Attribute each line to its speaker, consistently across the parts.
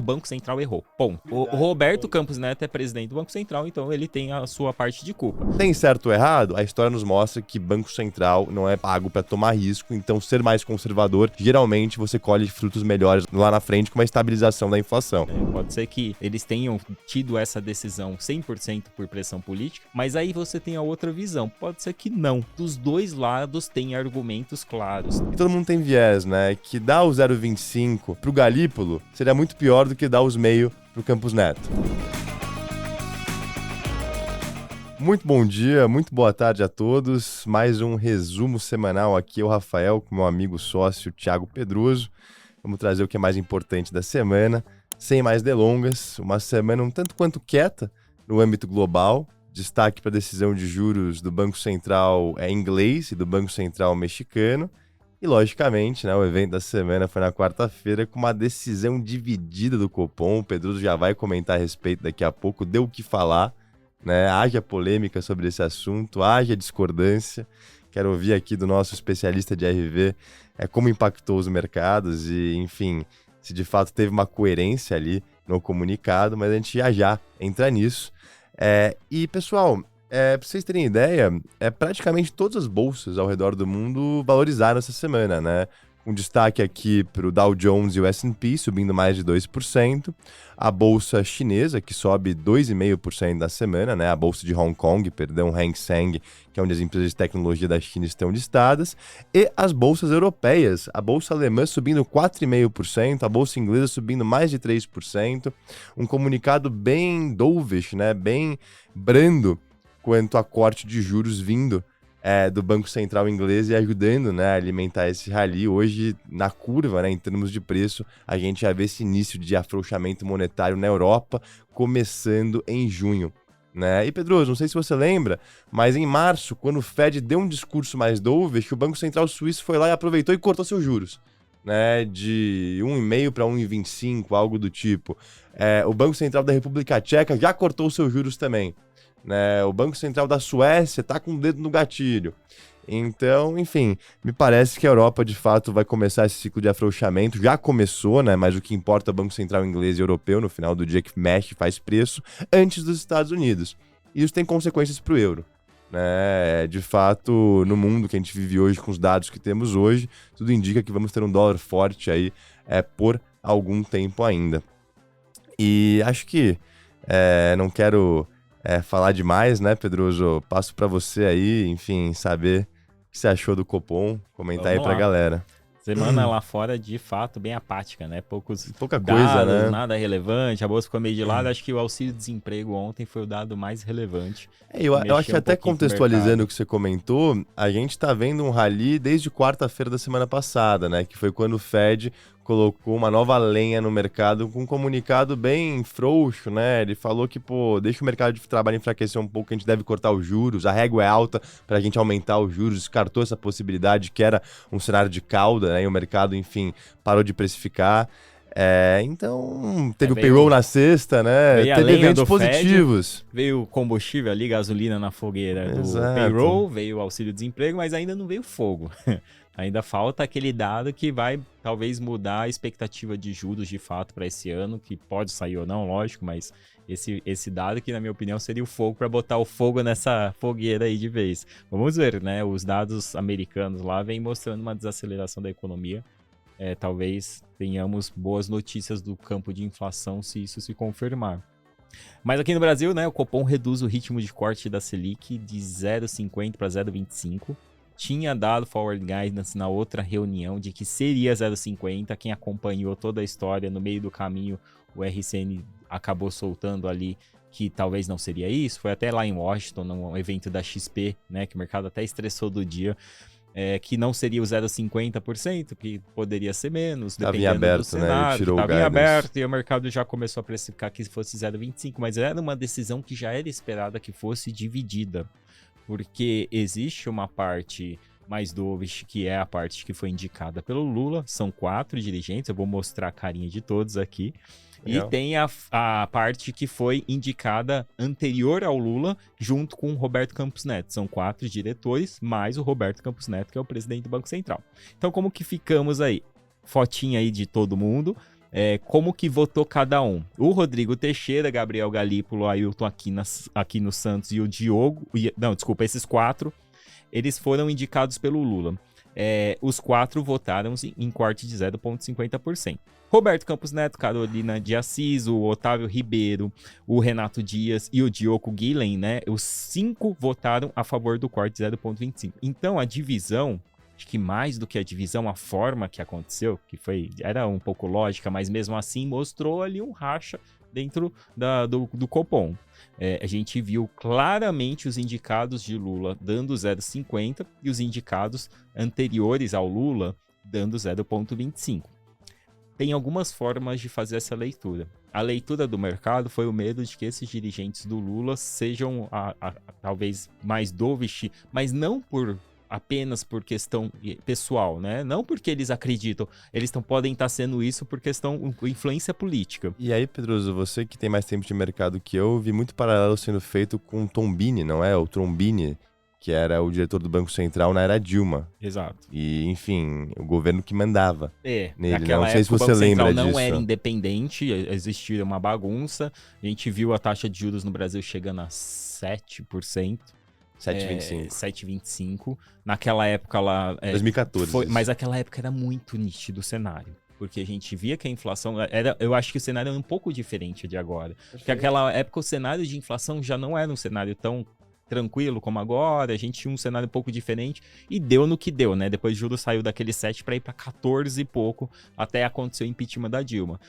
Speaker 1: Banco Central errou. Ponto. O Roberto Campos Neto é presidente do Banco Central, então ele tem a sua parte de culpa.
Speaker 2: Tem certo ou errado? A história nos mostra que Banco Central não é pago para tomar risco, então ser mais conservador, geralmente você colhe frutos melhores lá na frente com uma estabilização da inflação.
Speaker 1: Pode ser que eles tenham tido essa decisão 100% por pressão política, mas aí você tem a outra visão. Pode ser que não. Dos dois lados tem argumentos claros.
Speaker 2: E todo mundo tem viés, né? Que dar o 0,25 pro Galípolo seria muito pior do que dar os meio pro Campos Neto. Muito bom dia, muito boa tarde a todos. Mais um resumo semanal aqui, o Rafael com meu amigo sócio Thiago Pedroso. Vamos trazer o que é mais importante da semana, sem mais delongas. Uma semana um tanto quanto quieta no âmbito global. Destaque para a decisão de juros do Banco Central inglês e do Banco Central mexicano. E, logicamente, né, o evento da semana foi na quarta-feira com uma decisão dividida do Copom. O Pedroso já vai comentar a respeito daqui a pouco, deu o que falar, né? Haja polêmica sobre esse assunto, haja discordância. Quero ouvir aqui do nosso especialista de RV como impactou os mercados e, enfim, se de fato teve uma coerência ali no comunicado, mas a gente já entra nisso. E, pessoal, para vocês terem ideia, praticamente todas as bolsas ao redor do mundo valorizaram essa semana, né? Um destaque aqui para o Dow Jones e o S&P, subindo mais de 2%. A bolsa chinesa, que sobe 2,5% na semana, né? A bolsa de Hong Kong, perdão, Hang Seng, que é onde as empresas de tecnologia da China estão listadas. E as bolsas europeias, a bolsa alemã subindo 4,5%, a bolsa inglesa subindo mais de 3%. Um comunicado bem dovish, né? Bem brando quanto a corte de juros vindo do Banco Central inglês e ajudando, né, a alimentar esse rally. Hoje, na curva, né, em termos de preço, a gente já vê esse início de afrouxamento monetário na Europa, começando em junho. Né? E, Pedroso, não sei se você lembra, mas em março, quando o Fed deu um discurso mais dovish, o Banco Central suíço foi lá e aproveitou e cortou seus juros, né, de 1,5 para 1,25, algo do tipo. O Banco Central da República Tcheca já cortou seus juros também. Né, o Banco Central da Suécia está com o dedo no gatilho. Então, enfim, me parece que a Europa, de fato, vai começar esse ciclo de afrouxamento. Já começou, né? Mas o que importa é o Banco Central inglês e europeu, no final do dia, que mexe e faz preço, antes dos Estados Unidos. E isso tem consequências para o euro. Né? De fato, no mundo que a gente vive hoje, com os dados que temos hoje, tudo indica que vamos ter um dólar forte aí por algum tempo ainda. E acho que não quero falar demais, né, Pedroso? Passo para você aí, enfim, saber o que você achou do Copom, comentar aí pra galera.
Speaker 1: Semana lá fora, de fato, bem apática, né?
Speaker 2: Pouca
Speaker 1: dados,
Speaker 2: coisa, né?
Speaker 1: Nada relevante, a bolsa ficou meio de lado. Acho que o auxílio-desemprego ontem foi o dado mais relevante.
Speaker 2: Eu acho que até contextualizando o que você comentou, a gente tá vendo um rally desde quarta-feira da semana passada, né? Que foi quando o Fed colocou uma nova lenha no mercado com um comunicado bem frouxo, né? Ele falou que, deixa o mercado de trabalho enfraquecer um pouco, a gente deve cortar os juros, a régua é alta pra gente aumentar os juros, descartou essa possibilidade que era um cenário de cauda, né? E o mercado, enfim, parou de precificar. Então, teve o payroll na sexta, né? Teve eventos positivos.
Speaker 1: Fed, veio o combustível ali, gasolina na fogueira do payroll, veio o auxílio-desemprego, mas ainda não veio fogo. Ainda falta aquele dado que vai talvez mudar a expectativa de juros de fato para esse ano, que pode sair ou não, lógico, mas esse dado que, na minha opinião, seria o fogo para botar o fogo nessa fogueira aí de vez. Vamos ver, né? Os dados americanos lá vêm mostrando uma desaceleração da economia. Talvez tenhamos boas notícias do campo de inflação se isso se confirmar. Mas aqui no Brasil, né, o Copom reduz o ritmo de corte da Selic de 0,50 para 0,25. Tinha dado forward guidance na outra reunião de que seria 0,50. Quem acompanhou toda a história, no meio do caminho, o RCN acabou soltando ali que talvez não seria isso. Foi até lá em Washington, num evento da XP, né, que o mercado até estressou do dia, que não seria o 0,50%, que poderia ser menos, dependendo
Speaker 2: aberto,
Speaker 1: do cenário.
Speaker 2: Tirou
Speaker 1: estava em aberto e o mercado já começou a precificar que fosse 0,25%, mas era uma decisão que já era esperada que fosse dividida. Porque existe uma parte mais dovish, que é a parte que foi indicada pelo Lula. São 4 dirigentes, eu vou mostrar a carinha de todos aqui. Legal. E tem a parte que foi indicada anterior ao Lula, junto com o Roberto Campos Neto. São 4 diretores, mais o Roberto Campos Neto, que é o presidente do Banco Central. Então, como que ficamos aí? Fotinha aí de todo mundo. como que votou cada um. O Rodrigo Teixeira, Gabriel Galípolo, Ailton Aquino Santos e o Diogo... esses 4, eles foram indicados pelo Lula. Os 4 votaram em corte de 0,50%. Roberto Campos Neto, Carolina de Assis, o Otávio Ribeiro, o Renato Dias e o Diogo Guilhem, né? Os 5 votaram a favor do corte de 0,25%. Então, a divisão, acho que mais do que a divisão, a forma que aconteceu, era um pouco lógica, mas mesmo assim mostrou ali um racha dentro do Copom. A gente viu claramente os indicados de Lula dando 0,50% e os indicados anteriores ao Lula dando 0,25%. Tem algumas formas de fazer essa leitura. A leitura do mercado foi o medo de que esses dirigentes do Lula sejam talvez mais dovish, mas não apenas por questão pessoal, né? Não porque eles acreditam, eles podem estar sendo isso por questão de influência política.
Speaker 2: E aí, Pedroso, você que tem mais tempo de mercado que eu, vi muito paralelo sendo feito com o Tombini, não é? O Trombini, que era o diretor do Banco Central na era Dilma.
Speaker 1: Exato.
Speaker 2: E, enfim, o governo que mandava nele.
Speaker 1: Naquela
Speaker 2: não sei
Speaker 1: época,
Speaker 2: se você lembra disso.
Speaker 1: Não era independente, existia uma bagunça. A gente viu a taxa de juros no Brasil chegando a 7%.
Speaker 2: 7,25.
Speaker 1: 7,25. Naquela época lá...
Speaker 2: 2014.
Speaker 1: Mas aquela época era muito nítido o cenário. Porque a gente via que a inflação... eu acho que o cenário era um pouco diferente de agora. Porque naquela época o cenário de inflação já não era um cenário tão tranquilo como agora, a gente tinha um cenário um pouco diferente e deu no que deu, né? Depois o juros saiu daquele 7 para ir para 14 e pouco, até aconteceu o impeachment da Dilma.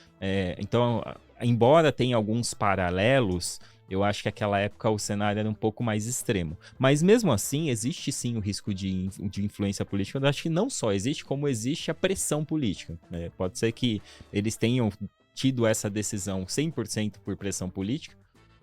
Speaker 1: Então, embora tenha alguns paralelos, eu acho que naquela época o cenário era um pouco mais extremo. Mas mesmo assim, existe sim o risco de influência política. Eu acho que não só existe, como existe a pressão política. Pode ser que eles tenham tido essa decisão 100% por pressão política,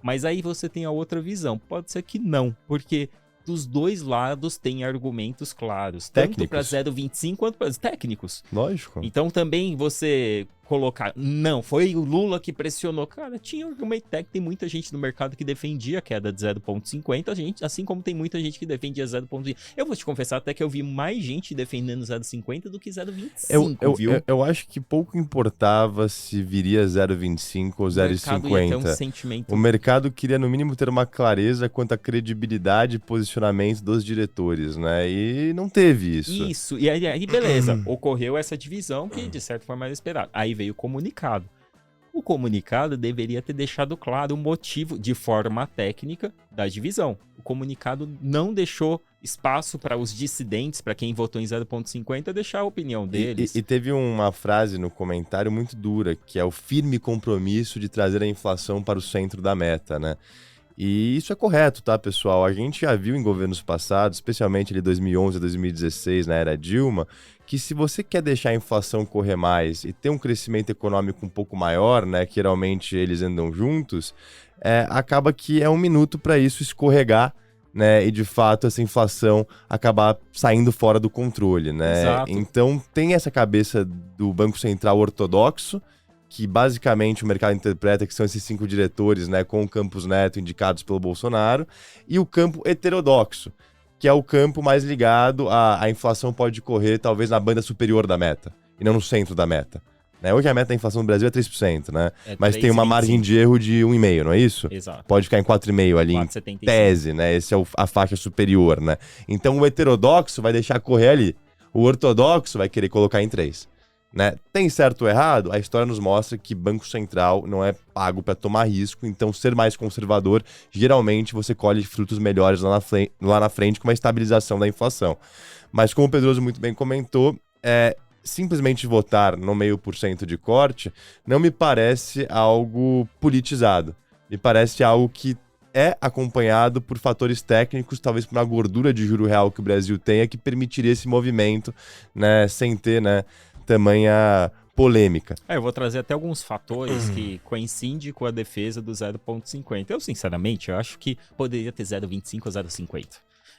Speaker 1: mas aí você tem a outra visão. Pode ser que não, porque dos dois lados tem argumentos claros.
Speaker 2: Técnicos.
Speaker 1: Tanto para 0,25 quanto para técnicos.
Speaker 2: Lógico.
Speaker 1: Então também você colocar, não, foi o Lula que pressionou. Cara, tinha argumento técnico, tem muita gente no mercado que defendia a queda de 0,50, assim como tem muita gente que defendia 0,20. Eu vou te confessar até que eu vi mais gente defendendo 0,50 do que 0,25, viu?
Speaker 2: Eu acho que pouco importava se viria 0,25 ou 0,50. O mercado queria no mínimo ter uma clareza quanto à credibilidade e posicionamento dos diretores, né? E não teve isso.
Speaker 1: Isso, e aí beleza, ocorreu essa divisão que de certa forma era esperado. Aí veio o comunicado. O comunicado deveria ter deixado claro o motivo de forma técnica da divisão. O comunicado não deixou espaço para os dissidentes, para quem votou em 0,50, deixar a opinião deles.
Speaker 2: E teve uma frase no comentário muito dura, que é o firme compromisso de trazer a inflação para o centro da meta, né? E isso é correto, tá, pessoal? A gente já viu em governos passados, especialmente ali 2011 a 2016, na era Dilma, que se você quer deixar a inflação correr mais e ter um crescimento econômico um pouco maior, né, que geralmente eles andam juntos, acaba que é um minuto para isso escorregar, né, e de fato essa inflação acabar saindo fora do controle, né?
Speaker 1: Exato.
Speaker 2: Então tem essa cabeça do Banco Central ortodoxo, que basicamente o mercado interpreta que são esses 5 diretores, né, com o Campos Neto indicados pelo Bolsonaro, e o campo heterodoxo, que é o campo mais ligado à inflação pode correr talvez na banda superior da meta, e não no centro da meta. Né? Hoje a meta da inflação no Brasil é 3%, né? Mas tem uma margem de erro de 1,5%, não é isso?
Speaker 1: Exato.
Speaker 2: Pode ficar em 4,5% ali, 4,75. Em tese, né? Essa é a faixa superior, né? Então o heterodoxo vai deixar correr ali. O ortodoxo vai querer colocar em 3%. Né? Tem certo ou errado? A história nos mostra que Banco Central não é pago para tomar risco, então ser mais conservador, geralmente você colhe frutos melhores lá na frente com uma estabilização da inflação. Mas como o Pedroso muito bem comentou, simplesmente votar no 0,5% de corte não me parece algo politizado. Me parece algo que é acompanhado por fatores técnicos, talvez por uma gordura de juro real que o Brasil tenha, que permitiria esse movimento, né, sem ter, né, tamanha polêmica.
Speaker 1: Eu vou trazer até alguns fatores que coincidem com a defesa do 0,50. Eu, sinceramente, acho que poderia ter 0,25 ou 0,50.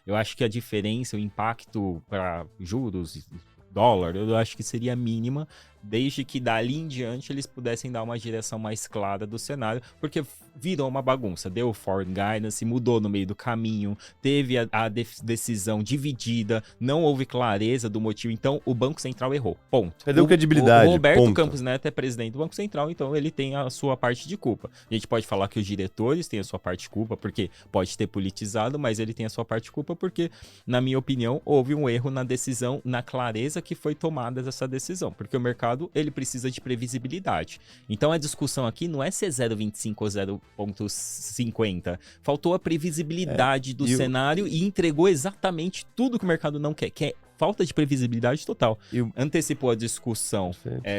Speaker 1: Eu acho que a diferença, o impacto para juros, dólar, eu acho que seria mínima desde que dali em diante eles pudessem dar uma direção mais clara do cenário, porque virou uma bagunça, deu foreign guidance, mudou no meio do caminho, teve a decisão dividida, não houve clareza do motivo, então o Banco Central errou, ponto.
Speaker 2: Perdeu credibilidade,
Speaker 1: o Roberto
Speaker 2: ponto.
Speaker 1: Campos Neto é presidente do Banco Central, então ele tem a sua parte de culpa. A gente pode falar que os diretores têm a sua parte de culpa, porque pode ter politizado, mas ele tem a sua parte de culpa porque, na minha opinião, houve um erro na decisão, na clareza que foi tomada essa decisão, porque o mercado, ele precisa de previsibilidade. Então a discussão aqui não é se é 0,25 ou 0,50, faltou a previsibilidade do cenário e entregou exatamente tudo que o mercado não quer, que é falta de previsibilidade total. Antecipou a discussão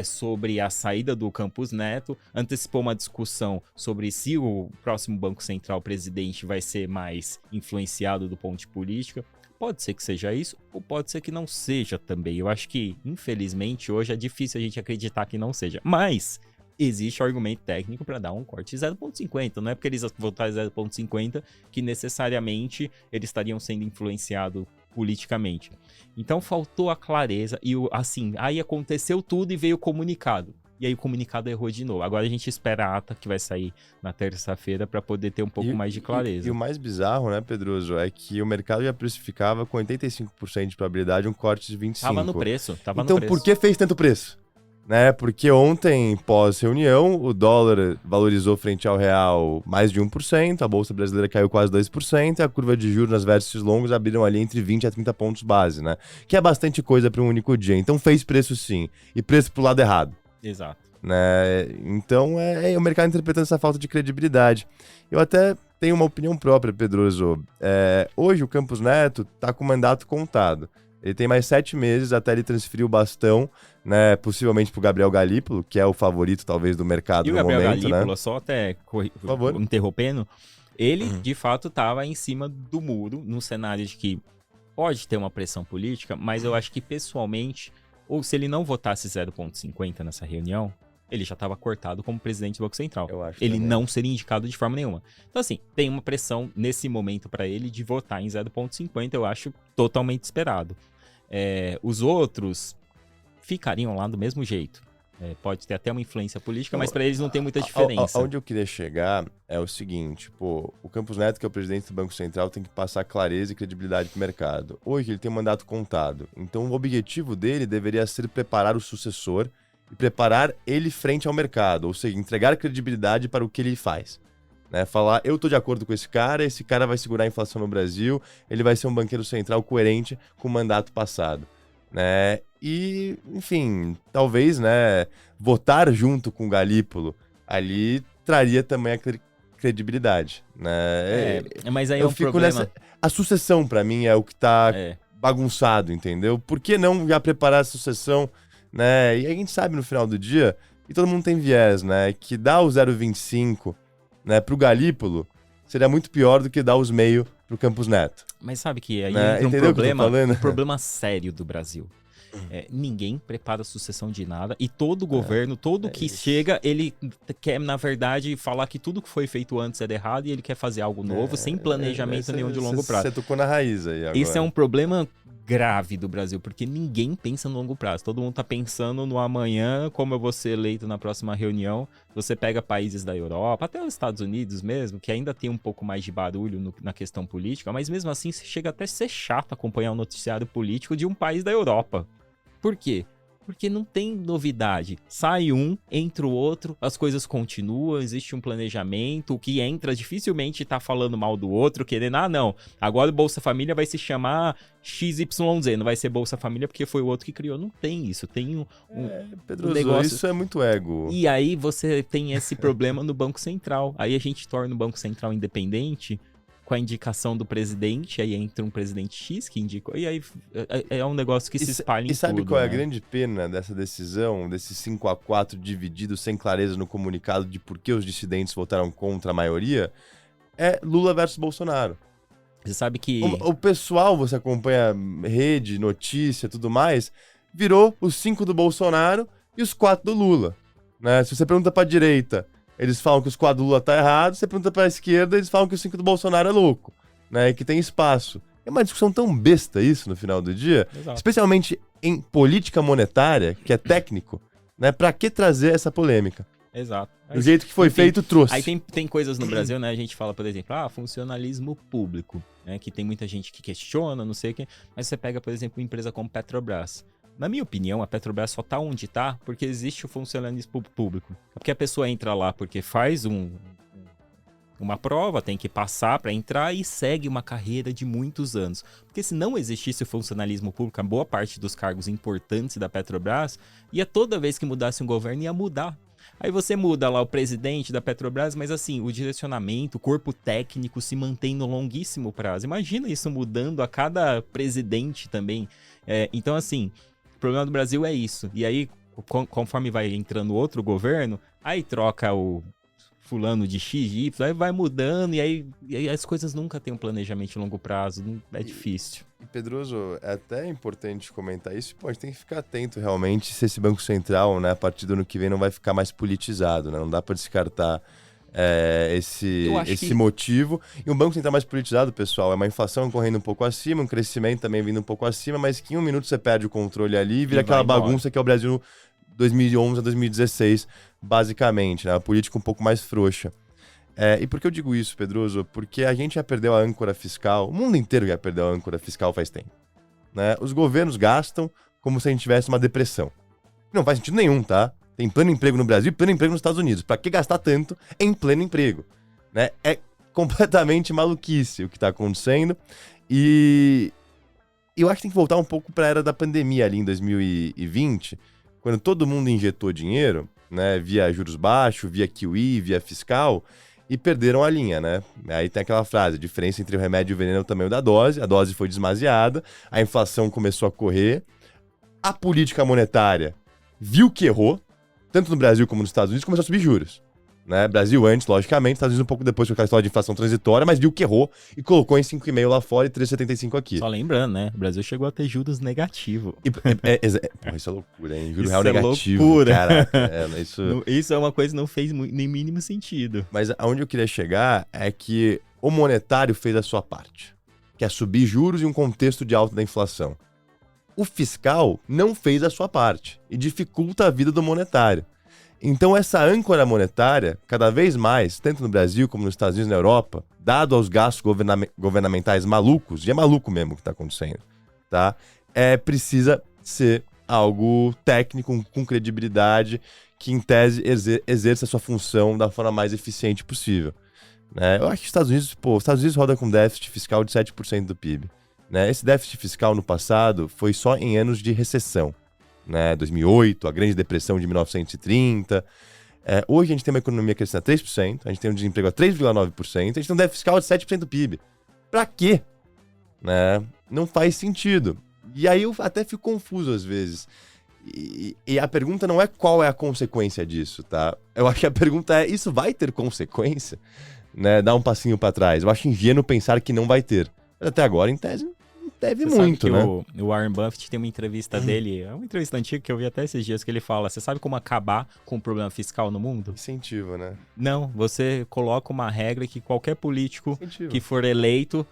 Speaker 1: sobre a saída do Campos Neto, antecipou uma discussão sobre se o próximo Banco Central presidente vai ser mais influenciado do ponto de política. Pode ser que seja isso, ou pode ser que não seja também. Eu acho que, infelizmente, hoje é difícil a gente acreditar que não seja. Mas existe argumento técnico para dar um corte de 0,50. Não é porque eles votarem 0,50 que necessariamente eles estariam sendo influenciados politicamente. Então faltou a clareza e assim, aí aconteceu tudo e veio o comunicado. E aí o comunicado errou de novo. Agora a gente espera a ata que vai sair na terça-feira para poder ter um pouco mais de clareza.
Speaker 2: E o mais bizarro, né, Pedroso, é que o mercado já precificava com 85% de probabilidade um corte de 25%.
Speaker 1: Tava no preço,
Speaker 2: Então por que fez tanto preço? Né? Porque ontem, pós-reunião, o dólar valorizou frente ao real mais de 1%, a Bolsa Brasileira caiu quase 2%, e a curva de juros nas vértices longos abriram ali entre 20 a 30 pontos base, né? Que é bastante coisa para um único dia. Então fez preço sim, e preço pro lado errado.
Speaker 1: Exato.
Speaker 2: Né? Então é o mercado interpretando essa falta de credibilidade. Eu até tenho uma opinião própria, Pedroso. Hoje o Campos Neto está com o mandato contado. Ele tem mais 7 meses até ele transferir o bastão, né, possivelmente para o Gabriel Galípolo, que é o favorito talvez do mercado no momento. E o Gabriel Galípolo,
Speaker 1: só até interrompendo, ele de fato estava em cima do muro, num cenário de que pode ter uma pressão política, mas eu acho que pessoalmente, ou se ele não votasse 0,50 nessa reunião, ele já estava cortado como presidente do Banco Central. Ele também não seria indicado de forma nenhuma. Então, assim, tem uma pressão nesse momento para ele de votar em 0,50, eu acho totalmente esperado. Os outros ficariam lá do mesmo jeito. Pode ter até uma influência política, mas para eles não tem muita diferença.
Speaker 2: Onde eu queria chegar é o seguinte, o Campos Neto, que é o presidente do Banco Central, tem que passar clareza e credibilidade para o mercado. Hoje ele tem um mandato contado, então o objetivo dele deveria ser preparar o sucessor e preparar ele frente ao mercado, ou seja, entregar credibilidade para o que ele faz. Né? Falar, eu tô de acordo com esse cara vai segurar a inflação no Brasil, ele vai ser um banqueiro central coerente com o mandato passado. Né? E, enfim, talvez, né, votar junto com o Galípolo ali traria também a credibilidade. Né?
Speaker 1: Mas aí eu fico problema.
Speaker 2: A sucessão, para mim, é o que tá bagunçado, entendeu? Por que não já preparar a sucessão? Né? E a gente sabe no final do dia, e todo mundo tem viés, né? Que dar o 0,25, né, pro Galípolo seria muito pior do que dar os meio pro Campos Neto.
Speaker 1: Mas sabe que aí entra um problema sério do Brasil. Ninguém prepara a sucessão de nada e todo governo, que chega, ele quer, na verdade, falar que tudo que foi feito antes era errado e ele quer fazer algo novo sem planejamento nenhum de longo prazo.
Speaker 2: Você tocou na raiz aí agora.
Speaker 1: Esse é um problema grave do Brasil, porque ninguém pensa no longo prazo. Todo mundo tá pensando no amanhã, como eu vou ser eleito na próxima reunião. Você pega países da Europa, até os Estados Unidos mesmo, que ainda tem um pouco mais de barulho na questão política, mas mesmo assim chega até a ser chato acompanhar o noticiário político de um país da Europa. Por quê? Porque não tem novidade. Sai um, entra o outro, as coisas continuam, existe um planejamento, o que entra dificilmente tá falando mal do outro, querendo, não, agora o Bolsa Família vai se chamar XYZ, não vai ser Bolsa Família porque foi o outro que criou. Não tem isso, tem
Speaker 2: Pedroso,
Speaker 1: negócio.
Speaker 2: Isso é muito ego.
Speaker 1: E aí você tem esse problema no Banco Central. Aí a gente torna o Banco Central independente com a indicação do presidente, aí entra um presidente X que indica, e aí é um negócio que se espalha em tudo.
Speaker 2: E sabe qual é a grande pena dessa decisão, desse 5-4 dividido sem clareza no comunicado de por que os dissidentes votaram contra a maioria? É Lula versus Bolsonaro.
Speaker 1: Você sabe que...
Speaker 2: O pessoal, você acompanha rede, notícia, tudo mais, virou os 5 do Bolsonaro e os 4 do Lula. Né? Se você pergunta pra direita, eles falam que os 4 do Lula tá errado, você pergunta pra esquerda, eles falam que os 5 do Bolsonaro é louco, né? E que tem espaço. É uma discussão tão besta isso no final do dia, especialmente em política monetária, que é técnico, Né? Pra que trazer essa polêmica?
Speaker 1: Exato.
Speaker 2: Do jeito que foi feito, trouxe.
Speaker 1: Aí tem coisas no Brasil, né? A gente fala, por exemplo, funcionalismo público, né? Que tem muita gente que questiona, não sei o quê. Mas você pega, por exemplo, uma empresa como Petrobras. Na minha opinião, a Petrobras só tá onde tá porque existe o funcionalismo público. Porque a pessoa entra lá porque faz uma prova, tem que passar para entrar e segue uma carreira de muitos anos. Porque se não existisse o funcionalismo público, a boa parte dos cargos importantes da Petrobras, ia toda vez que mudasse um governo, ia mudar. Aí você muda lá o presidente da Petrobras, mas assim, o direcionamento, o corpo técnico se mantém no longuíssimo prazo. Imagina isso mudando a cada presidente também. Então assim, o problema do Brasil é isso. E aí, conforme vai entrando outro governo, aí troca o fulano de X, Y, aí vai mudando e aí as coisas nunca têm um planejamento de longo prazo, é difícil.
Speaker 2: E Pedroso, é até importante comentar isso, a gente tem que ficar atento realmente se esse Banco Central, né, a partir do ano que vem não vai ficar mais politizado, né? Não dá para descartar esse motivo. E um Banco Central mais politizado, pessoal, é uma inflação correndo um pouco acima, um crescimento também vindo um pouco acima, mas que em um minuto você perde o controle ali e vira aquela bagunça que é o Brasil 2011 a 2016, basicamente, né? A política um pouco mais frouxa. E por que eu digo isso, Pedroso? Porque a gente já perdeu a âncora fiscal, o mundo inteiro já perdeu a âncora fiscal faz tempo. Né? Os governos gastam como se a gente tivesse uma depressão. Não faz sentido nenhum, tá? Tem pleno emprego no Brasil e pleno emprego nos Estados Unidos. Pra que gastar tanto em pleno emprego? Né? É completamente maluquice o que tá acontecendo. E eu acho que tem que voltar um pouco pra era da pandemia ali em 2020, quando todo mundo injetou dinheiro, né, via juros baixos, via QE, via fiscal, e perderam a linha, né? Aí tem aquela frase, a diferença entre o remédio e o veneno é o tamanho da dose, a dose foi demasiada, a inflação começou a correr, a política monetária viu que errou, tanto no Brasil como nos Estados Unidos, começou a subir juros. Né? Brasil antes, logicamente, Estados Unidos um pouco depois com aquela história de inflação transitória, mas viu que errou e colocou em 5,5 lá fora e 3,75 aqui.
Speaker 1: Só lembrando, né? O Brasil chegou a ter juros negativos.
Speaker 2: Porra, isso é loucura, hein? Juro real negativo.
Speaker 1: Loucura.
Speaker 2: Caraca,
Speaker 1: isso é uma coisa que não fez nem mínimo sentido.
Speaker 2: Mas aonde eu queria chegar é que o monetário fez a sua parte, que é subir juros em um contexto de alta da inflação. O fiscal não fez a sua parte e dificulta a vida do monetário. Então essa âncora monetária, cada vez mais, tanto no Brasil como nos Estados Unidos e na Europa, dado aos gastos governamentais malucos, e é maluco mesmo o que está acontecendo, tá? Precisa ser algo técnico, com credibilidade, que em tese exerça a sua função da forma mais eficiente possível. Né? Eu acho que os Estados Unidos roda com déficit fiscal de 7% do PIB. Né? Esse déficit fiscal no passado foi só em anos de recessão. Né, 2008, a Grande Depressão de 1930. Hoje a gente tem uma economia crescendo a 3%, a gente tem um desemprego a 3,9%, a gente tem um déficit fiscal de 7% do PIB. Pra quê? Né? Não faz sentido. E aí eu até fico confuso às vezes. E a pergunta não é qual é a consequência disso, tá? Eu acho que a pergunta é, isso vai ter consequência? Né? Dá um passinho pra trás. Eu acho ingênuo pensar que não vai ter. Mas até agora, em tese, deve muito, né?
Speaker 1: O Warren Buffett tem uma entrevista dele, é uma entrevista antiga que eu vi até esses dias, que ele fala, você sabe como acabar com o problema fiscal no mundo?
Speaker 2: Incentivo, né?
Speaker 1: Não, você coloca uma regra que qualquer político que for eleito,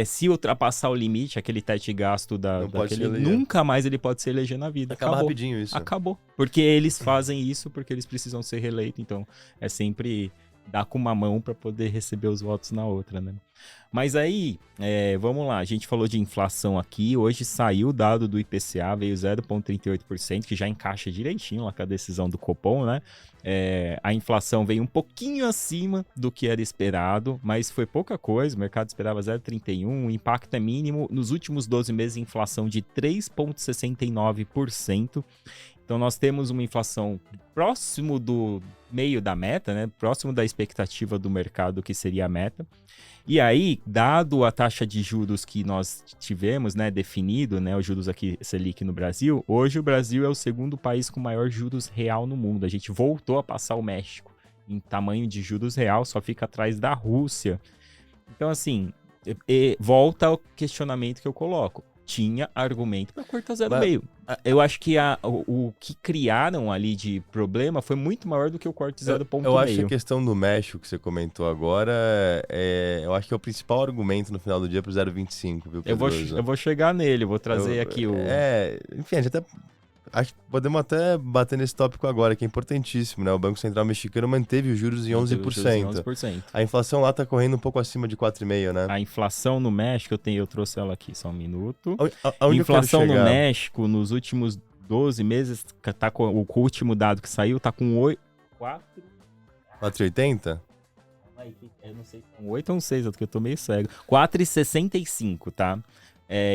Speaker 1: se ultrapassar o limite, aquele teto de gasto daquele, nunca mais ele pode se eleger na vida.
Speaker 2: Acaba rapidinho isso.
Speaker 1: Acabou. Porque eles fazem isso porque eles precisam ser reeleitos, então é sempre dar com uma mão para poder receber os votos na outra, né? Mas aí, vamos lá, a gente falou de inflação aqui, hoje saiu o dado do IPCA, veio 0,38%, que já encaixa direitinho lá com a decisão do Copom, né? A inflação veio um pouquinho acima do que era esperado, mas foi pouca coisa, o mercado esperava 0,31%, o impacto é mínimo, nos últimos 12 meses inflação de 3,69%, então nós temos uma inflação próximo do meio da meta, né? Próximo da expectativa do mercado, que seria a meta. E aí, dado a taxa de juros que nós tivemos, né, definido, né, os juros aqui Selic no Brasil, hoje o Brasil é o segundo país com maior juros real no mundo. A gente voltou a passar o México em tamanho de juros real, só fica atrás da Rússia. Então, assim, volta ao questionamento que eu coloco. Tinha argumento para cortar 0,5. Eu acho que o que criaram ali de problema foi muito maior do que o corte 0,5.
Speaker 2: Eu acho que a questão do México que você comentou agora, eu acho que é o principal argumento no final do dia pro 0,25, viu, Pedroso?
Speaker 1: Eu vou chegar nele, vou trazer aqui o...
Speaker 2: Enfim, a gente até Acho que podemos até bater nesse tópico agora, que é importantíssimo, né? O Banco Central mexicano manteve os juros em 11%. A inflação lá tá correndo um pouco acima de 4,5%, né?
Speaker 1: A inflação no México, eu trouxe ela aqui, só um minuto.
Speaker 2: Aonde
Speaker 1: inflação
Speaker 2: eu quero
Speaker 1: no
Speaker 2: chegar?
Speaker 1: México, nos últimos 12 meses, tá com, o último dado que saiu tá com
Speaker 2: 4,80?
Speaker 1: Eu não sei se são 8 ou 6, porque eu tô meio cego. 4,65, tá?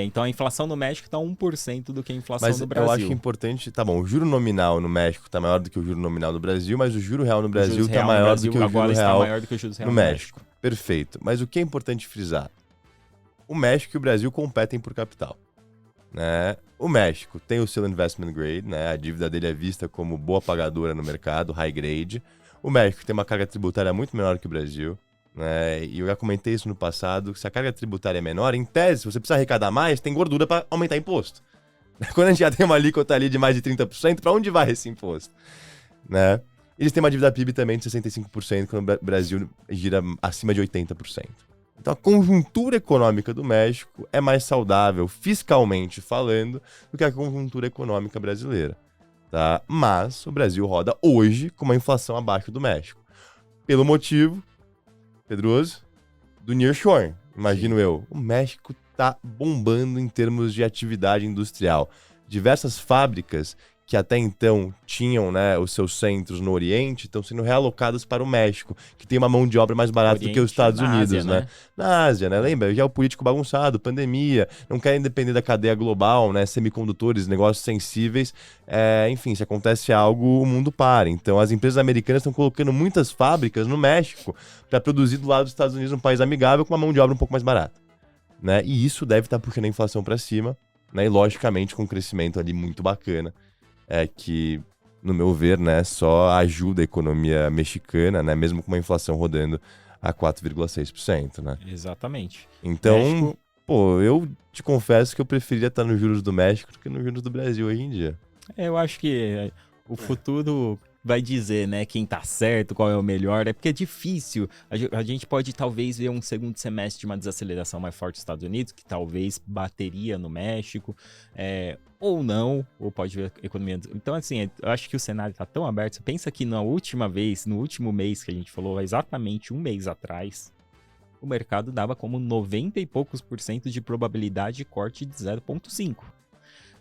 Speaker 1: Então a inflação no México tá 1% do que a inflação no Brasil.
Speaker 2: Mas eu acho importante... Tá bom, o juro nominal no México tá maior do que o juro nominal do Brasil, mas o juro real no Brasil tá maior do que o juro real no México. Perfeito. Mas o que é importante frisar? O México e o Brasil competem por capital, né? O México tem o seu investment grade, né? A dívida dele é vista como boa pagadora no mercado, high grade. O México tem uma carga tributária muito menor que o Brasil, né? E eu já comentei isso no passado, se a carga tributária é menor, em tese, se você precisa arrecadar mais, tem gordura para aumentar imposto. Quando a gente já tem uma alíquota ali de mais de 30%, para onde vai esse imposto? Né? Eles têm uma dívida PIB também de 65%, quando o Brasil gira acima de 80%. Então a conjuntura econômica do México é mais saudável, fiscalmente falando, do que a conjuntura econômica brasileira. Tá? Mas o Brasil roda hoje com uma inflação abaixo do México. Pelo motivo, Pedroso, do nearshoring, imagino eu. O México tá bombando em termos de atividade industrial. Diversas fábricas que até então tinham, né, os seus centros no Oriente, estão sendo realocadas para o México, que tem uma mão de obra mais barata do que os Estados Unidos,
Speaker 1: Ásia,
Speaker 2: né? Na Ásia, né? Lembra? Geopolítico bagunçado, pandemia, não querem depender da cadeia global, né? Semicondutores, negócios sensíveis. Enfim, se acontece algo, o mundo para. Então, as empresas americanas estão colocando muitas fábricas no México para produzir do lado dos Estados Unidos, um país amigável, com uma mão de obra um pouco mais barata, né? E isso deve estar puxando a inflação para cima, né? E, logicamente, com um crescimento ali muito bacana. Que, no meu ver, né, só ajuda a economia mexicana, né, mesmo com uma inflação rodando a 4,6%, né?
Speaker 1: Exatamente.
Speaker 2: Então, México... eu te confesso que eu preferia estar nos juros do México do que nos juros do Brasil hoje em dia.
Speaker 1: Eu acho que o futuro vai dizer, né, quem tá certo, qual é o melhor. É porque é difícil. A gente pode talvez ver um segundo semestre de uma desaceleração mais forte dos Estados Unidos, que talvez bateria no México, ou não, ou pode ver a economia. Então, assim, eu acho que o cenário tá tão aberto. Você pensa que na última vez, no último mês que a gente falou, exatamente um mês atrás, o mercado dava como 90 e poucos % de probabilidade de corte de 0,5.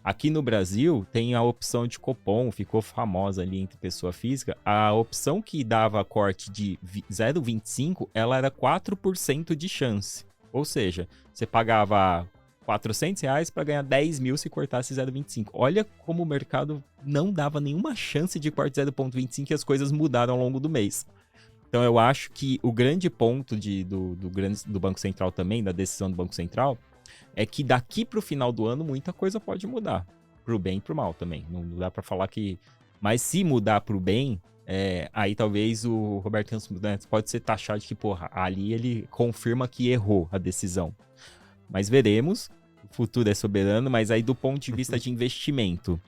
Speaker 1: Aqui no Brasil, tem a opção de Copom, ficou famosa ali entre pessoa física. A opção que dava corte de 0,25, ela era 4% de chance. Ou seja, você pagava R$400 para ganhar 10 mil se cortasse 0,25. Olha como o mercado não dava nenhuma chance de corte 0,25 e as coisas mudaram ao longo do mês. Então eu acho que o grande ponto do Banco Central também, da decisão do Banco Central, é que daqui para o final do ano muita coisa pode mudar. Pro bem e pro mal também. Não dá para falar que... Mas se mudar pro bem, aí talvez o Roberto Campos, né, pode ser taxado de que, porra, ali ele confirma que errou a decisão. Mas veremos. O futuro é soberano, mas aí do ponto de vista de investimento,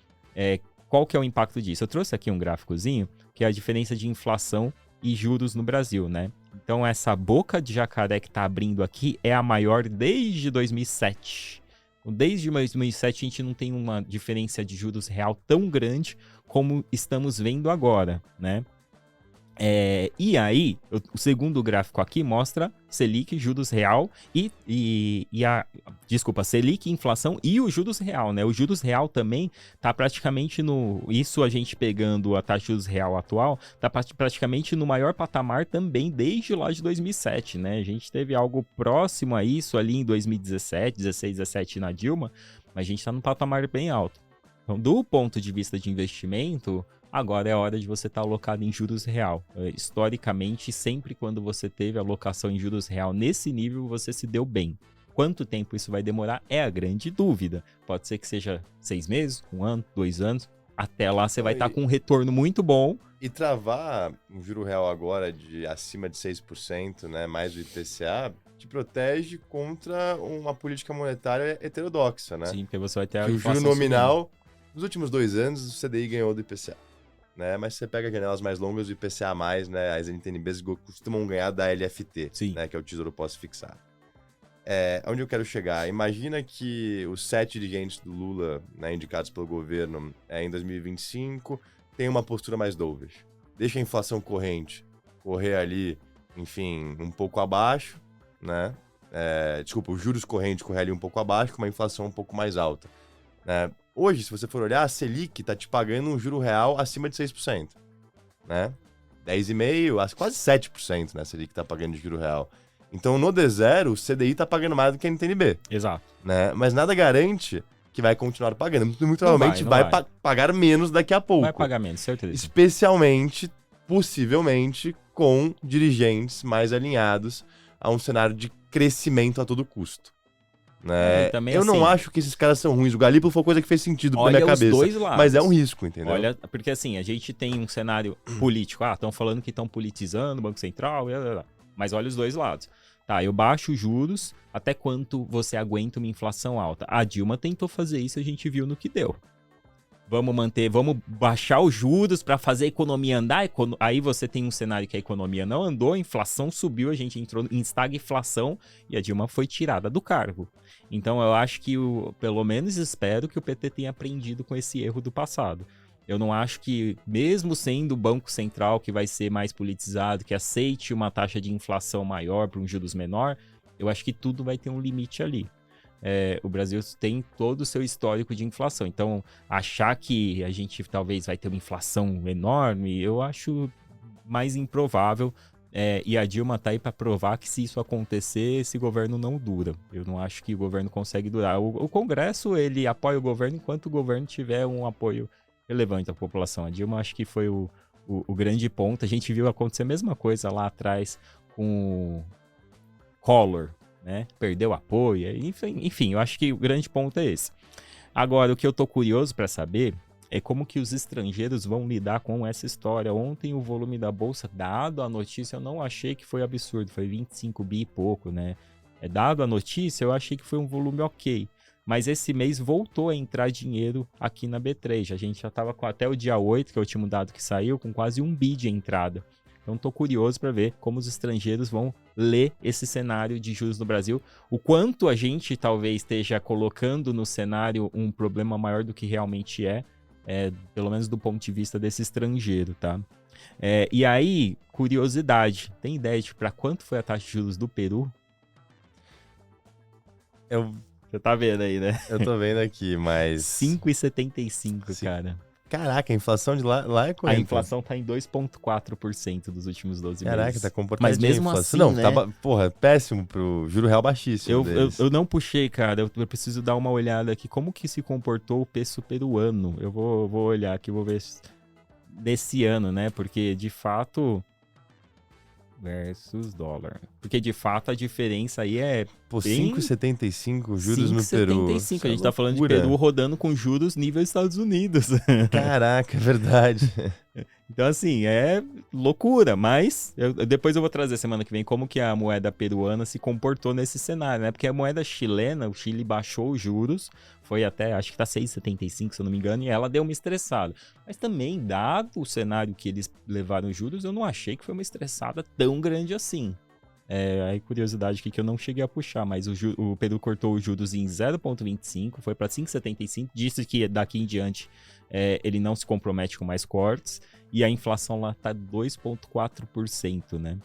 Speaker 1: qual que é o impacto disso? Eu trouxe aqui um gráficozinho, que é a diferença de inflação e juros no Brasil, né? Então essa boca de jacaré que está abrindo aqui é a maior desde 2007. Desde 2007 a gente não tem uma diferença de juros real tão grande como estamos vendo agora, né? E aí, o segundo gráfico aqui mostra Selic, juros real Selic, inflação e o juros real, né? O juros real também tá praticamente isso a gente pegando a taxa de juros real atual, tá praticamente no maior patamar também desde lá de 2007, né? A gente teve algo próximo a isso ali em 2017, 16, 17 na Dilma, mas a gente tá num patamar bem alto. Então, do ponto de vista de investimento, agora é a hora de você estar alocado em juros real. Historicamente, sempre quando você teve alocação em juros real nesse nível, você se deu bem. Quanto tempo isso vai demorar é a grande dúvida. Pode ser que seja 6 meses, 1 ano, 2 anos. Até lá você vai estar com um retorno muito bom.
Speaker 2: E travar um juro real agora de acima de 6%, né, mais o IPCA, te protege contra uma política monetária heterodoxa, né?
Speaker 1: Sim, porque você vai ter a
Speaker 2: inflação. O juro nominal,
Speaker 1: subindo.
Speaker 2: Nos últimos 2 anos, o CDI ganhou do IPCA. Né? Mas você pega janelas mais longas, o IPCA+, né? As NTNBs costumam ganhar da LFT, né? Que é o Tesouro Pós-Fixado. onde eu quero chegar? Imagina que os 7 dirigentes do Lula, né, indicados pelo governo em 2025, têm uma postura mais dovish. Deixa a inflação corrente correr ali, enfim, um pouco abaixo, né? Desculpa, os juros correntes correr ali um pouco abaixo, com uma inflação um pouco mais alta. Hoje, se você for olhar, a Selic está te pagando um juro real acima de 6%. Né? 10,5%, quase 7%, né? A Selic está pagando de juro real. Então, no D0, o CDI está pagando mais do que a NTNB.
Speaker 1: Exato.
Speaker 2: Né? Mas nada garante que vai continuar pagando. Muito provavelmente vai pagar menos daqui a pouco.
Speaker 1: Vai pagar menos, certeza.
Speaker 2: Especialmente, possivelmente, com dirigentes mais alinhados a um cenário de crescimento a todo custo. Né? Eu
Speaker 1: assim,
Speaker 2: não acho que esses caras são ruins. O Galípolo foi coisa que fez sentido na minha cabeça.
Speaker 1: Dois lados.
Speaker 2: Mas é um risco, entendeu?
Speaker 1: Olha, porque assim, a gente tem um cenário político. Estão falando que estão politizando o Banco Central, mas olha os dois lados. Tá, eu baixo os juros, até quanto você aguenta uma inflação alta? A Dilma tentou fazer isso, a gente viu no que deu. Vamos baixar os juros para fazer a economia andar. Aí você tem um cenário que a economia não andou, a inflação subiu, a gente entrou em estagflação e a Dilma foi tirada do cargo. Então eu acho que, pelo menos espero que o PT tenha aprendido com esse erro do passado. Eu não acho que, mesmo sendo o Banco Central que vai ser mais politizado, que aceite uma taxa de inflação maior para um juros menor, eu acho que tudo vai ter um limite ali. O Brasil tem todo o seu histórico de inflação. Então, achar que a gente talvez vai ter uma inflação enorme, eu acho mais improvável. E a Dilma tá aí para provar que se isso acontecer, esse governo não dura. Eu não acho que o governo consegue durar. O Congresso, ele apoia o governo enquanto o governo tiver um apoio relevante da população. A Dilma, acho que foi o grande ponto. A gente viu acontecer a mesma coisa lá atrás com o Collor, né? Perdeu apoio, enfim, eu acho que o grande ponto é esse. Agora, o que eu tô curioso para saber é como que os estrangeiros vão lidar com essa história. Ontem o volume da bolsa, dado a notícia, eu não achei que foi absurdo, foi 25 bi e pouco, né? Dado a notícia, eu achei que foi um volume ok. Mas esse mês voltou a entrar dinheiro aqui na B3. A gente já estava com até o dia 8, que é o último dado que saiu, com quase 1 bi de entrada. Então, estou curioso para ver como os estrangeiros vão ler esse cenário de juros no Brasil. O quanto a gente talvez esteja colocando no cenário um problema maior do que realmente pelo menos do ponto de vista desse estrangeiro, tá? E aí, curiosidade, tem ideia de para quanto foi a taxa de juros do Peru? Você tá vendo aí, né?
Speaker 2: Eu tô vendo aqui, mas...
Speaker 1: 5,75, cara.
Speaker 2: Caraca, a inflação de lá é quanto?
Speaker 1: A inflação tá em 2,4% dos últimos 12 meses.
Speaker 2: Caraca, tá comportadinho.
Speaker 1: Mas mesmo assim,
Speaker 2: não,
Speaker 1: né?
Speaker 2: Tá, péssimo pro juro real baixíssimo
Speaker 1: eu não puxei, cara. Eu preciso dar uma olhada aqui. Como que se comportou o peso peruano? Eu vou olhar aqui, vou ver desse ano, né? Porque, de fato... versus dólar. Porque, de fato, a diferença aí é...
Speaker 2: Pô, 5,75 juros no Peru.
Speaker 1: 5,75. A gente tá falando de Peru rodando com juros nível Estados Unidos.
Speaker 2: Caraca, é verdade.
Speaker 1: Então, assim, é loucura, mas depois eu vou trazer semana que vem como que a moeda peruana se comportou nesse cenário, né? Porque a moeda chilena, o Chile baixou os juros, foi até, acho que tá 6,75, se eu não me engano, e ela deu uma estressada. Mas também, dado o cenário que eles levaram os juros, eu não achei que foi uma estressada tão grande assim. Aí curiosidade aqui que eu não cheguei a puxar, mas o Peru cortou os juros em 0,25, foi para 5,75, disse que daqui em diante ele não se compromete com mais cortes, e a inflação lá tá 2,4%, né?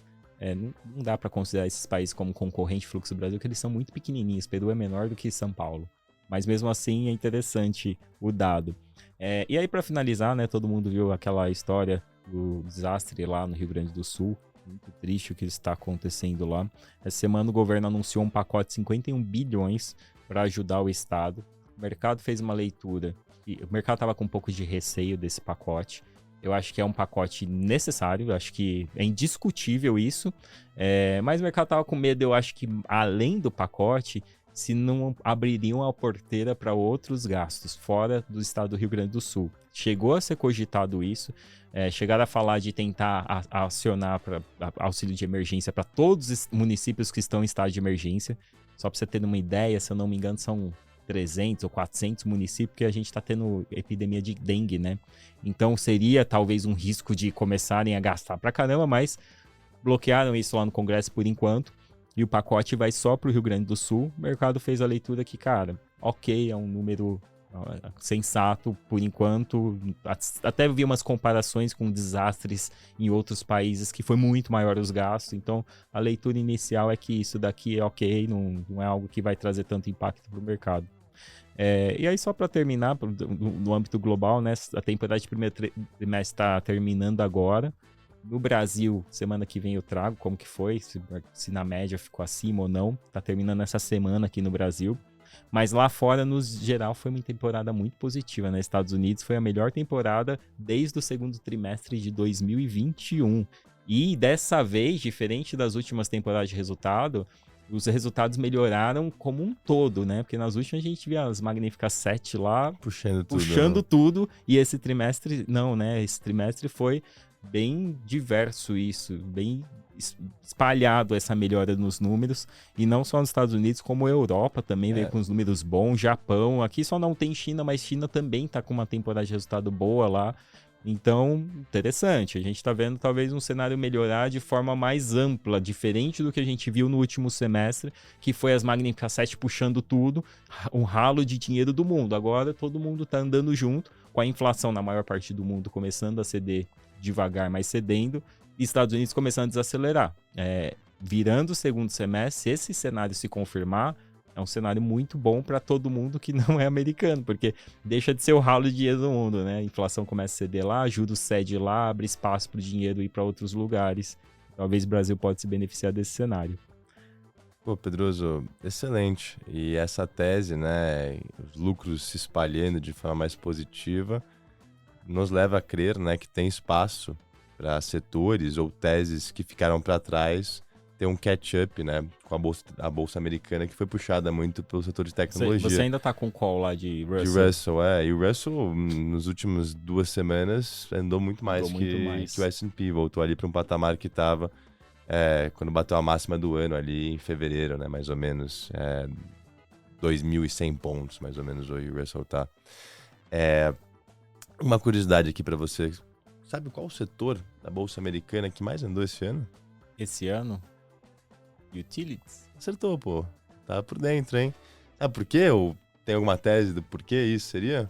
Speaker 1: Não dá para considerar esses países como concorrente fluxo do Brasil, porque eles são muito pequenininhos, Peru é menor do que São Paulo, mas mesmo assim é interessante o dado. E aí para finalizar, né, todo mundo viu aquela história do desastre lá no Rio Grande do Sul. Muito triste o que está acontecendo lá. Essa semana o governo anunciou um pacote de 51 bilhões para ajudar o Estado. O mercado fez uma leitura. O mercado estava com um pouco de receio desse pacote. Eu acho que é um pacote necessário. Eu acho que é indiscutível isso. Mas o mercado estava com medo, eu acho que além do pacote, se não abririam a porteira para outros gastos fora do estado do Rio Grande do Sul. Chegou a ser cogitado isso. Chegaram a falar de tentar acionar para auxílio de emergência para todos os municípios que estão em estado de emergência. Só para você ter uma ideia, se eu não me engano, são 300 ou 400 municípios que a gente está tendo epidemia de dengue, né? Então seria talvez um risco de começarem a gastar pra caramba, mas bloquearam isso lá no Congresso por enquanto. e o pacote vai só para o Rio Grande do Sul. O mercado fez a leitura que, cara, ok, é um número sensato por enquanto. Até vi umas comparações com desastres em outros países que foi muito maior os gastos. Então, a leitura inicial é que isso daqui é ok, não é algo que vai trazer tanto impacto para o mercado. E aí, só para terminar, no âmbito global, né, a temporada de primeiro trimestre está terminando agora. No Brasil, semana que vem eu trago como que foi, se na média ficou acima ou não. Tá terminando essa semana aqui no Brasil. Mas lá fora, no geral, foi uma temporada muito positiva. Nos Estados Unidos foi a melhor temporada desde o segundo trimestre de 2021. E dessa vez, diferente das últimas temporadas de resultado, os resultados melhoraram como um todo, né? Porque nas últimas a gente via as Magníficas 7 lá puxando tudo. E esse trimestre, não, né? Esse trimestre foi bem diverso isso, bem espalhado essa melhora nos números, e não só nos Estados Unidos, como a Europa também veio com os números bons, Japão, aqui só não tem China, mas China também tá com uma temporada de resultado boa lá, então, interessante, a gente tá vendo talvez um cenário melhorar de forma mais ampla, diferente do que a gente viu no último semestre, que foi as Magníficas 7 puxando tudo, um ralo de dinheiro do mundo, agora todo mundo tá andando junto, com a inflação na maior parte do mundo começando a ceder devagar, mas cedendo, e Estados Unidos começando a desacelerar. Virando o segundo semestre, se esse cenário se confirmar, é um cenário muito bom para todo mundo que não é americano, porque deixa de ser o ralo de dinheiro do mundo, né? A inflação começa a ceder lá, juros cede lá, abre espaço para o dinheiro ir para outros lugares. Talvez o Brasil pode se beneficiar desse cenário.
Speaker 2: Pô, Pedroso, excelente. E essa tese, né, os lucros se espalhando de forma mais positiva, nos leva a crer, né, que tem espaço para setores ou teses que ficaram para trás ter um catch-up, né, com a bolsa americana, que foi puxada muito pelo setor de tecnologia.
Speaker 1: Você ainda tá com o call lá de Russell?
Speaker 2: De Russell, E o Russell, nas últimas 2 semanas, andou muito mais que o S&P. Voltou ali para um patamar que estava quando bateu a máxima do ano ali em fevereiro, né, mais ou menos. 2.100 pontos, mais ou menos, hoje o Russell tá. Uma curiosidade aqui para você. Sabe qual o setor da Bolsa Americana que mais andou esse ano?
Speaker 1: Esse ano? Utilities?
Speaker 2: Acertou, pô. Tá por dentro, hein? Sabe por quê? Ou tem alguma tese do porquê isso seria?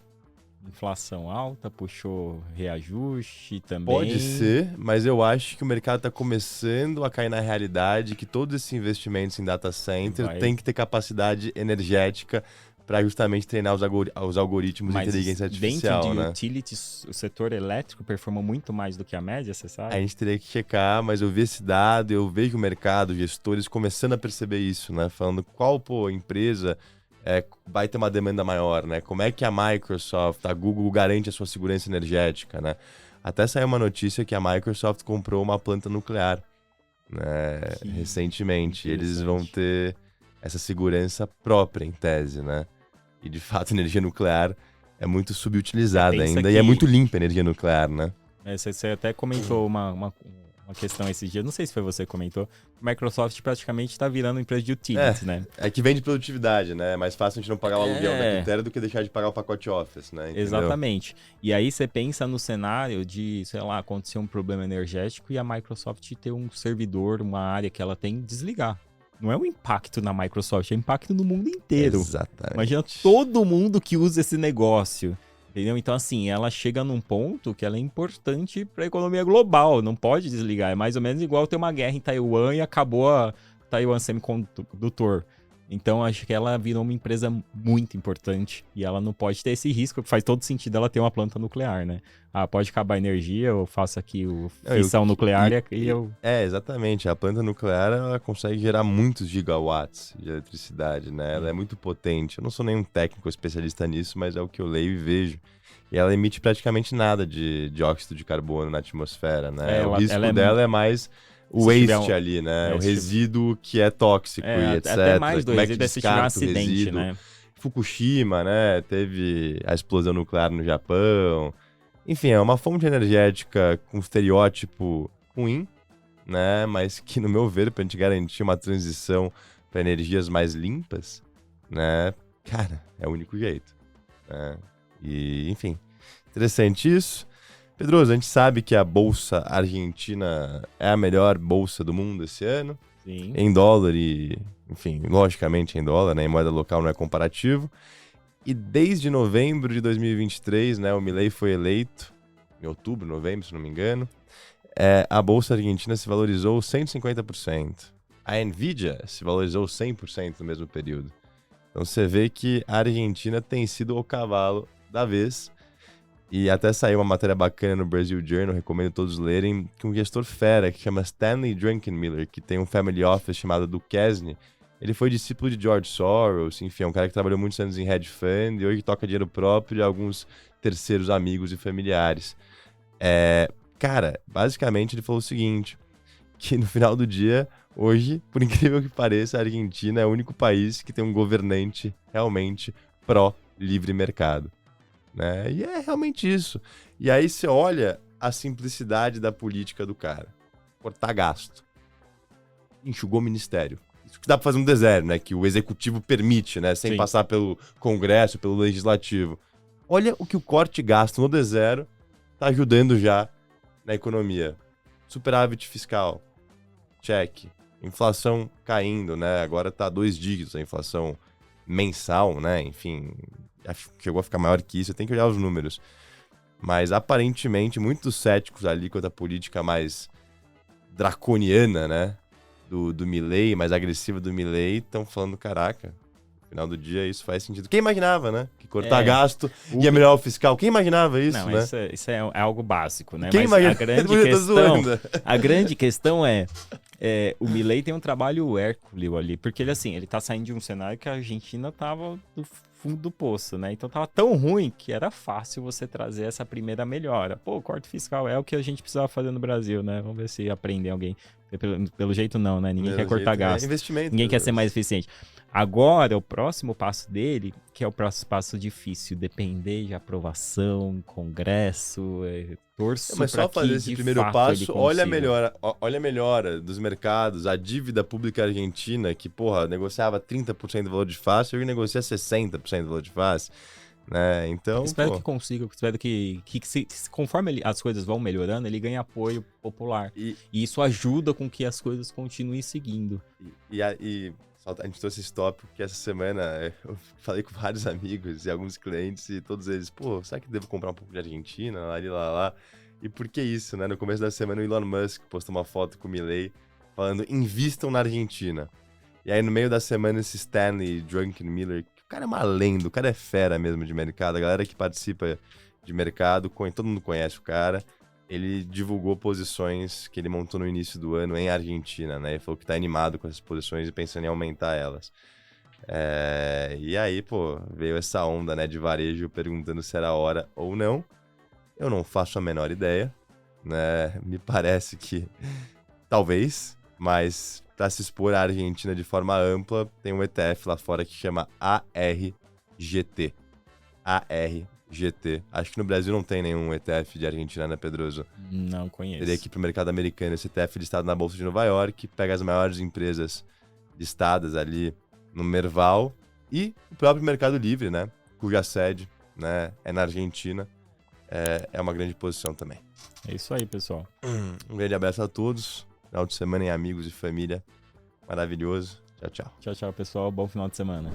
Speaker 1: Inflação alta, puxou reajuste também.
Speaker 2: Pode ser, mas eu acho que o mercado está começando a cair na realidade que todos esses investimentos em data center têm que ter capacidade energética para justamente treinar os algoritmos de inteligência artificial,
Speaker 1: dentro de
Speaker 2: né?
Speaker 1: utilities, o setor elétrico performa muito mais do que a média, você sabe?
Speaker 2: A gente teria que checar, mas eu vi esse dado, eu vejo o mercado, gestores começando a perceber isso, né? Falando qual empresa vai ter uma demanda maior, né? Como é que a Microsoft, a Google garante a sua segurança energética, né? Até saiu uma notícia que a Microsoft comprou uma planta nuclear, né? Recentemente. Eles vão ter essa segurança própria, em tese, né? E, de fato, a energia nuclear é muito subutilizada ainda, e é muito limpa a energia nuclear, né?
Speaker 1: Você até comentou uma questão esses dias, não sei se foi você que comentou, Microsoft praticamente está virando empresa de utilities, né?
Speaker 2: É que vende produtividade, né? É mais fácil a gente não pagar o aluguel da Quitéria do que deixar de pagar o pacote Office, né? Entendeu?
Speaker 1: Exatamente. E aí você pensa no cenário de, sei lá, acontecer um problema energético e a Microsoft ter um servidor, uma área que ela tem, desligar. Não é um impacto na Microsoft, é um impacto no mundo inteiro.
Speaker 2: Exatamente.
Speaker 1: Imagina todo mundo que usa esse negócio. Entendeu? Então, assim, ela chega num ponto que ela é importante para a economia global, não pode desligar. É mais ou menos igual ter uma guerra em Taiwan e acabou a Taiwan Semiconductor. Então, acho que ela virou uma empresa muito importante e ela não pode ter esse risco, faz todo sentido ela ter uma planta nuclear, né? Pode acabar a energia, eu faço aqui fissão nuclear e eu...
Speaker 2: exatamente. A planta nuclear, ela consegue gerar muitos gigawatts de eletricidade, né? Ela é muito potente. Eu não sou nenhum técnico especialista nisso, mas é o que eu leio e vejo. E ela emite praticamente nada de dióxido de carbono na atmosfera, né? O risco dela é mais o waste ali, né? O resíduo que é tóxico e etc.
Speaker 1: Até mais do resíduo se tiver um acidente, né?
Speaker 2: Fukushima, né? Teve a explosão nuclear no Japão. Enfim, é uma fonte energética com estereótipo ruim, né? Mas que, no meu ver, pra gente garantir uma transição para energias mais limpas, né? Cara, é o único jeito, né? E, enfim, interessante isso. Pedroso, a gente sabe que a Bolsa Argentina é a melhor bolsa do mundo esse ano.
Speaker 1: Sim.
Speaker 2: em dólar e, enfim, logicamente em dólar, né? Em moeda local não é comparativo. E desde novembro de 2023, né, o Milei foi eleito, em outubro, novembro, se não me engano, a Bolsa Argentina se valorizou 150%. A Nvidia se valorizou 100% no mesmo período. Então você vê que a Argentina tem sido o cavalo da vez. E até saiu uma matéria bacana no Brazil Journal, recomendo todos lerem, que um gestor fera que chama Stanley Druckenmiller, que tem um family office chamado Duquesne. Ele foi discípulo de George Soros, enfim, é um cara que trabalhou muitos anos em hedge fund e hoje toca dinheiro próprio de alguns terceiros amigos e familiares. Cara, basicamente ele falou o seguinte, que no final do dia, hoje, por incrível que pareça, a Argentina é o único país que tem um governante realmente pró-livre mercado. Né? E é realmente isso. E aí você olha a simplicidade da política do cara. Cortar gasto. Enxugou o ministério. Isso que dá pra fazer no deserto, né? Que o executivo permite, né? Sem passar pelo Congresso, pelo Legislativo. Olha o que o corte gasto no deserto tá ajudando já na economia. Superávit fiscal. Check. Inflação caindo, né? Agora tá 2 dígitos a inflação mensal, né? Enfim, chegou a ficar maior que isso, tem que olhar os números. Mas aparentemente, muitos céticos ali quanto à política mais draconiana, né? Do Milei, mais agressiva do Milei, estão falando, caraca, no final do dia isso faz sentido. Quem imaginava, né? Que cortar gasto ia melhorar o fiscal. Quem imaginava isso,
Speaker 1: não,
Speaker 2: né?
Speaker 1: Isso é algo básico, né?
Speaker 2: Quem
Speaker 1: Mas
Speaker 2: imaginava?
Speaker 1: a grande questão é o Milei tem um trabalho hércules ali, porque ele tá saindo de um cenário que a Argentina tava do fundo do poço, né? Então tava tão ruim que era fácil você trazer essa primeira melhora. Pô, o corte fiscal é o que a gente precisava fazer no Brasil, né? Vamos ver se aprende alguém. Pelo jeito não, né? Ninguém quer cortar gasto.
Speaker 2: Investimento.
Speaker 1: Ninguém quer ser mais eficiente. Agora, o próximo passo dele, que é o próximo passo difícil, depender de aprovação, congresso, torço
Speaker 2: mas só fazer esse primeiro passo, olha a melhora dos mercados, a dívida pública argentina, que, porra, negociava 30% do valor de face, hoje negocia 60% do valor de face. Né? Então,
Speaker 1: espero que consiga, espero que conforme as coisas vão melhorando, ele ganhe apoio popular. E isso ajuda com que as coisas continuem seguindo.
Speaker 2: A gente trouxe esse tópico que essa semana eu falei com vários amigos e alguns clientes e todos eles, pô, será que devo comprar um pouco de Argentina? Lá. E por que isso, né? No começo da semana o Elon Musk postou uma foto com o Milei falando, invistam na Argentina. E aí no meio da semana esse Stanley Druckenmiller, o cara é uma lenda, o cara é fera mesmo de mercado, a galera que participa de mercado, todo mundo conhece o cara. Ele divulgou posições que ele montou no início do ano em Argentina, né? Ele falou que tá animado com essas posições e pensando em aumentar elas. E aí, pô, veio essa onda, né, de varejo perguntando se era hora ou não. Eu não faço a menor ideia, né? Me parece que talvez, mas para se expor à Argentina de forma ampla, tem um ETF lá fora que chama ARGT. ARGT. Acho que no Brasil não tem nenhum ETF de Argentina, né, Pedroso?
Speaker 1: Não conheço.
Speaker 2: Teria que ir pro mercado americano. Esse ETF é listado na Bolsa de Nova York, pega as maiores empresas listadas ali no Merval e o próprio Mercado Livre, né, cuja sede, né, é na Argentina. É uma grande posição também.
Speaker 1: É isso aí, pessoal.
Speaker 2: Um grande abraço a todos. Final de semana em amigos e família. Maravilhoso. Tchau, tchau.
Speaker 1: Tchau, pessoal. Bom final de semana.